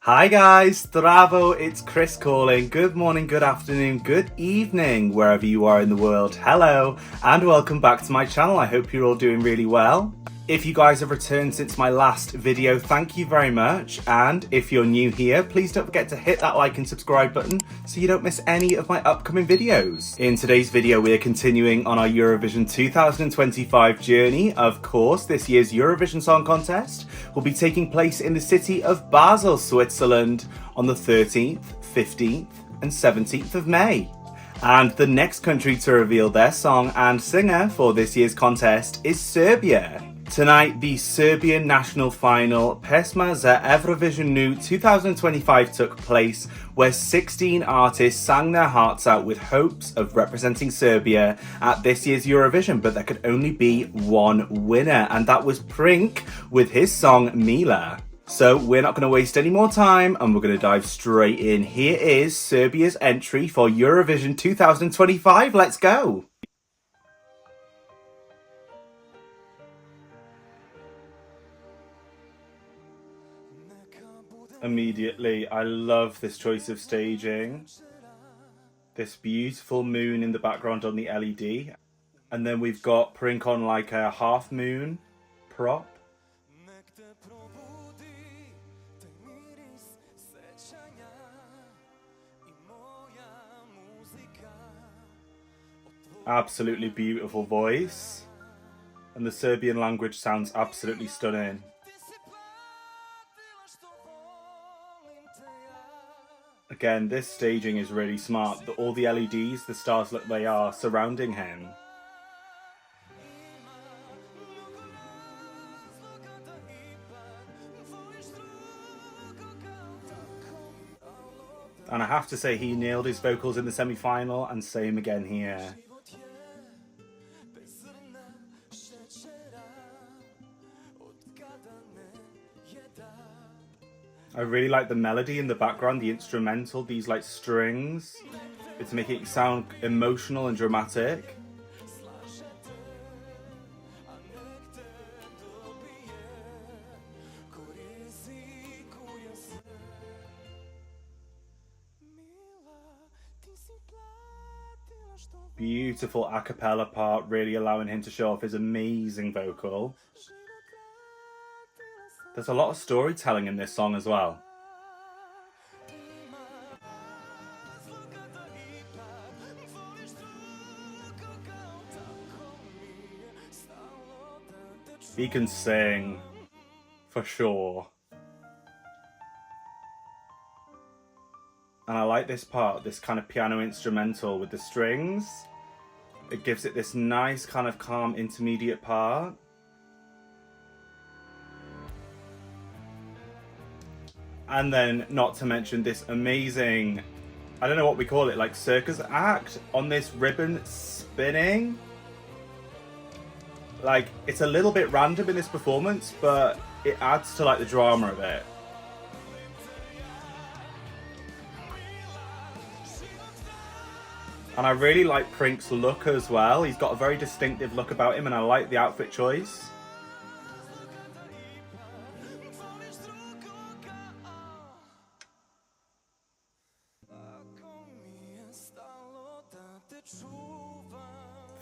Hi guys, Zdravo, it's Chris calling. Good morning, good afternoon, good evening, wherever you are in the world. Hello, and welcome back to my channel. I hope you're all doing really well. If you guys have returned since my last video, thank you very much. And if you're new here, please don't forget to hit that like and subscribe button so you don't miss any of my upcoming videos. In today's video, we are continuing on our Eurovision 2025 journey. Of course, this year's Eurovision Song Contest will be taking place in the city of Basel, Switzerland on the 13th, 15th and 17th of May. And the next country to reveal their song and singer for this year's contest is Serbia. Tonight, the Serbian national final Pesma Za Evroviziju 2025 took place, where 16 artists sang their hearts out with hopes of representing Serbia at this year's Eurovision, but there could only be one winner, and that was Princ with his song Mila. So we're not going to waste any more time, and we're going to dive straight in. Here is Serbia's entry for Eurovision 2025. Let's go! Immediately, I love this choice of staging. This beautiful moon in the background on the LED. And then we've got Princ on like a half moon prop. Absolutely beautiful voice. And the Serbian language sounds absolutely stunning. Again, this staging is really smart. All the LEDs, the stars look they are surrounding him. And I have to say, he nailed his vocals in the semi-final, and same again here. I really like the melody in the background, the instrumental, these like strings. It's making it sound emotional and dramatic. Beautiful a cappella part, really allowing him to show off his amazing vocal. There's a lot of storytelling in this song as well. He can sing, for sure. And I like this part, this kind of piano instrumental with the strings. It gives it this nice kind of calm intermediate part. And then, not to mention this amazing, I don't know what we call it, like circus act on this ribbon spinning. Like, it's a little bit random in this performance, but it adds to like the drama of it. And I really like Princ's look as well. He's got a very distinctive look about him, and I like the outfit choice.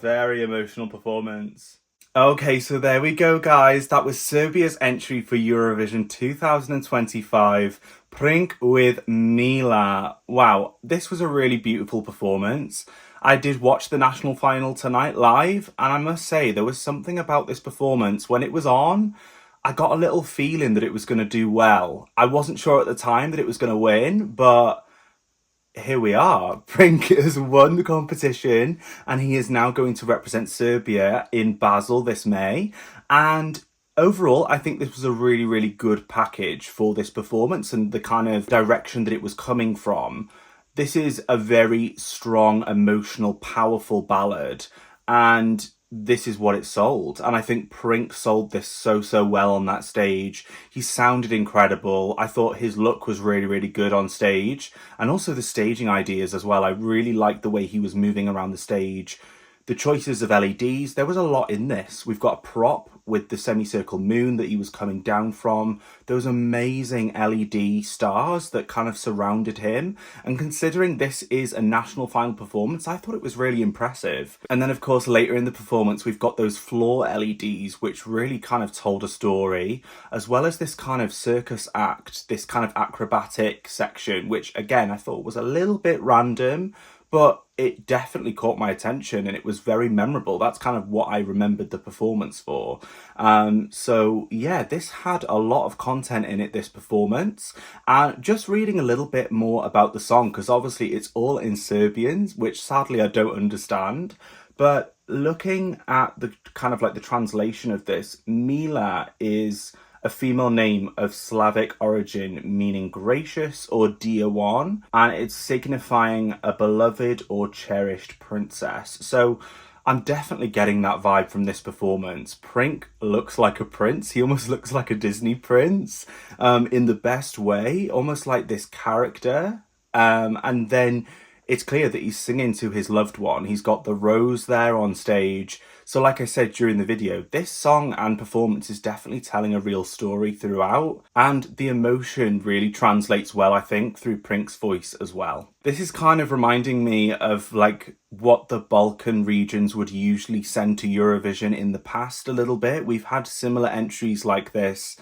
Very emotional performance. Okay, so there we go, guys. That was Serbia's entry for Eurovision 2025. Princ with Mila. Wow, this was a really beautiful performance. I did watch the national final tonight live, and I must say there was something about this performance. When it was on, I got a little feeling that it was going to do well. I wasn't sure at the time that it was going to win, but here we are. Princ has won the competition, and he is now going to represent Serbia in Basel this May. And overall, I think this was a really, really good package for this performance and the kind of direction that it was coming from. This is a very strong, emotional, powerful ballad, and this is what it sold. And I think Princ sold this so well on that stage. He sounded incredible. I thought his look was really, really good on stage, and also the staging ideas as well. I really liked the way he was moving around the stage. The choices of LEDs, there was a lot in this. We've got a prop with the semicircle moon that he was coming down from. Those amazing LED stars that kind of surrounded him. And considering this is a national final performance, I thought it was really impressive. And then of course later in the performance we've got those floor LEDs which really kind of told a story, as well as this kind of circus act, this kind of acrobatic section, which again I thought was a little bit random, but it definitely caught my attention and it was very memorable. That's kind of what I remembered the performance for. So yeah, this had a lot of content in it, this performance. And just reading a little bit more about the song, because obviously it's all in Serbian, which sadly I don't understand. But looking at the kind of like the translation of this, Mila is a female name of Slavic origin meaning gracious or dear one, and it's signifying a beloved or cherished princess. So I'm definitely getting that vibe from this performance. Princ looks like a prince. He almost looks like a Disney prince in the best way, almost like this character. And then it's clear that he's singing to his loved one. He's got the rose there on stage. So like I said during the video, this song and performance is definitely telling a real story throughout. And the emotion really translates well, I think, through Princ's voice as well. This is kind of reminding me of like what the Balkan regions would usually send to Eurovision in the past a little bit. We've had similar entries like this,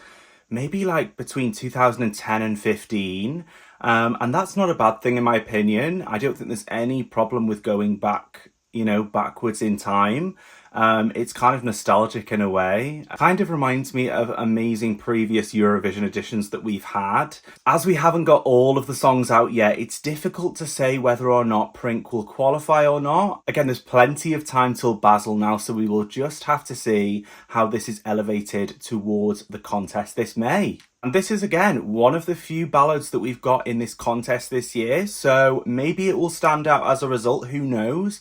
maybe like between 2010 and 15. And that's not a bad thing in my opinion. I don't think there's any problem with going back, you know, backwards in time. It's kind of nostalgic in a way. It kind of reminds me of amazing previous Eurovision editions that we've had. As we haven't got all of the songs out yet, it's difficult to say whether or not Princ will qualify or not. Again, there's plenty of time till Basel now, so we will just have to see how this is elevated towards the contest this May. And this is, again, one of the few ballads that we've got in this contest this year, so maybe it will stand out as a result, who knows?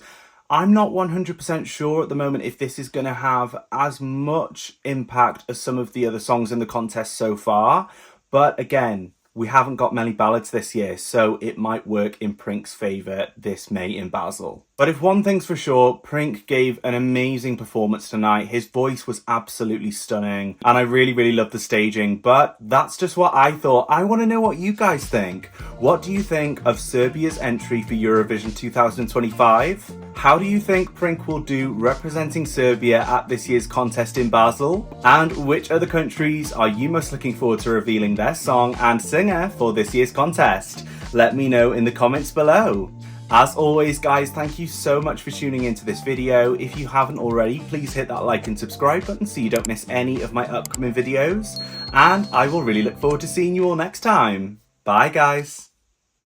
I'm not 100% sure at the moment if this is going to have as much impact as some of the other songs in the contest so far, but again, we haven't got many ballads this year, so it might work in Princ's favour this May in Basel. But if one thing's for sure, Princ gave an amazing performance tonight. His voice was absolutely stunning, and I really, really loved the staging, but that's just what I thought. I want to know what you guys think. What do you think of Serbia's entry for Eurovision 2025? How do you think Princ will do representing Serbia at this year's contest in Basel? And which other countries are you most looking forward to revealing their song and singer for this year's contest? Let me know in the comments below. As always guys, thank you so much for tuning into this video. If you haven't already, please hit that like and subscribe button so you don't miss any of my upcoming videos. And I will really look forward to seeing you all next time. Bye guys.